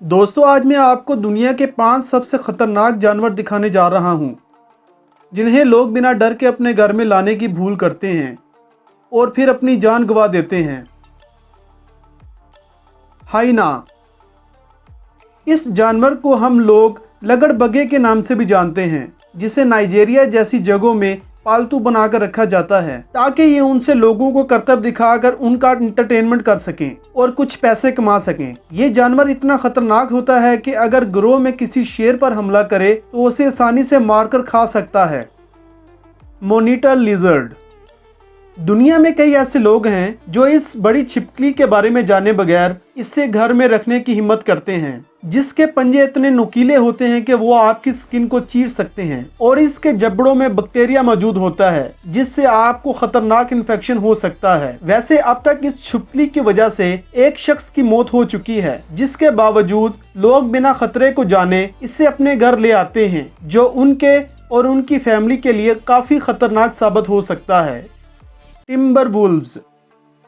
दोस्तों, आज मैं आपको दुनिया के 5 सबसे खतरनाक जानवर दिखाने जा रहा हूं, जिन्हें लोग बिना डर के अपने घर में लाने की भूल करते हैं और फिर अपनी जान गंवा देते हैं। हाइना। इस जानवर को हम लोग लगड़बगे के नाम से भी जानते हैं, जिसे नाइजीरिया जैसी जगहों में पालतू बनाकर रखा जाता है ताकि ये उनसे लोगों को करतब दिखाकर उनका एंटरटेनमेंट कर सकें और कुछ पैसे कमा सकें। ये जानवर इतना खतरनाक होता है कि अगर गिरोह में किसी शेर पर हमला करे तो उसे आसानी से मारकर खा सकता है। Monitor lizard. दुनिया में कई ऐसे लोग हैं जो इस बड़ी छिपकली के बारे में जाने बगैर इसे घर में रखने की हिम्मत करते हैं, जिसके पंजे इतने नुकीले होते हैं कि वो आपकी स्किन को चीर सकते हैं और इसके जबड़ों में बैक्टीरिया मौजूद होता है, जिससे आपको खतरनाक इन्फेक्शन हो सकता है। वैसे अब तक इस छिपकली की वजह से एक शख्स की मौत हो चुकी है, जिसके बावजूद लोग बिना खतरे को जाने इसे अपने घर ले आते हैं, जो उनके और उनकी फैमिली के लिए काफी खतरनाक साबित हो सकता है। टिम्बरवुल्व्स।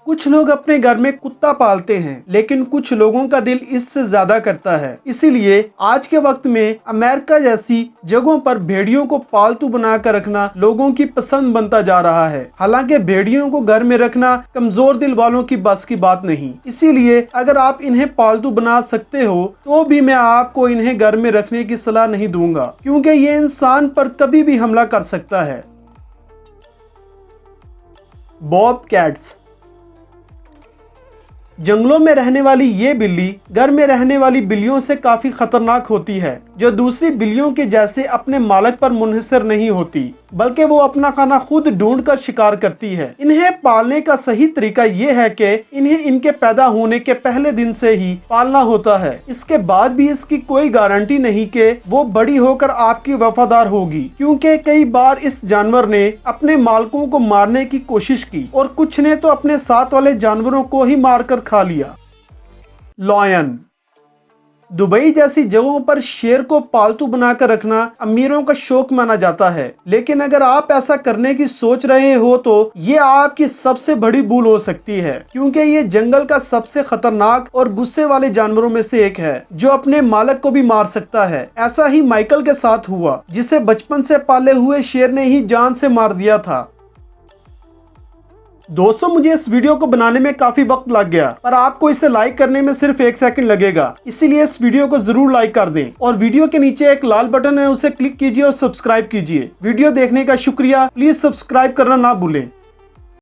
कुछ लोग अपने घर में कुत्ता पालते हैं, लेकिन कुछ लोगों का दिल इससे ज्यादा करता है। इसीलिए आज के वक्त में अमेरिका जैसी जगहों पर भेड़ियों को पालतू बनाकर रखना लोगों की पसंद बनता जा रहा है। हालांकि भेड़ियों को घर में रखना कमजोर दिल वालों की बस की बात नहीं। इसीलिए अगर आप इन्हें पालतू बना सकते हो तो भी मैं आपको इन्हें घर में रखने की सलाह नहीं दूंगा, क्योंकि ये इंसान पर कभी भी हमला कर सकता है। बॉबकैट्स। जंगलों में रहने वाली ये बिल्ली घर में रहने वाली बिल्लियों से काफी खतरनाक होती है, जो दूसरी बिल्लियों के जैसे अपने मालिक पर मुनहसर नहीं होती, बल्कि वो अपना खाना खुद ढूंढ कर शिकार करती है। इन्हें पालने का सही तरीका ये है कि इन्हें इनके पैदा होने के पहले दिन से ही पालना होता है। इसके बाद भी इसकी कोई गारंटी नहीं कि वो बड़ी होकर आपकी वफादार होगी, क्योंकि कई बार इस जानवर ने अपने मालिकों को मारने की कोशिश की और कुछ ने तो अपने साथ वाले जानवरों को ही मारकर खा लिया। लॉयन। दुबई जैसी जगहों पर शेर को पालतू बनाकर रखना अमीरों का शौक माना जाता है, लेकिन अगर आप ऐसा करने की सोच रहे हो तो ये आपकी सबसे बड़ी भूल हो सकती है, क्योंकि ये जंगल का सबसे खतरनाक और गुस्से वाले जानवरों में से एक है, जो अपने मालिक को भी मार सकता है। ऐसा ही माइकल के साथ हुआ, जिसे बचपन से पाले हुए शेर ने ही जान से मार दिया था। दोस्तों, मुझे इस वीडियो को बनाने में काफी वक्त लग गया, पर आपको इसे लाइक करने में सिर्फ 1 सेकंड लगेगा, इसीलिए इस वीडियो को जरूर लाइक कर दें और वीडियो के नीचे एक लाल बटन है, उसे क्लिक कीजिए और सब्सक्राइब कीजिए। वीडियो देखने का शुक्रिया। प्लीज सब्सक्राइब करना ना भूलें।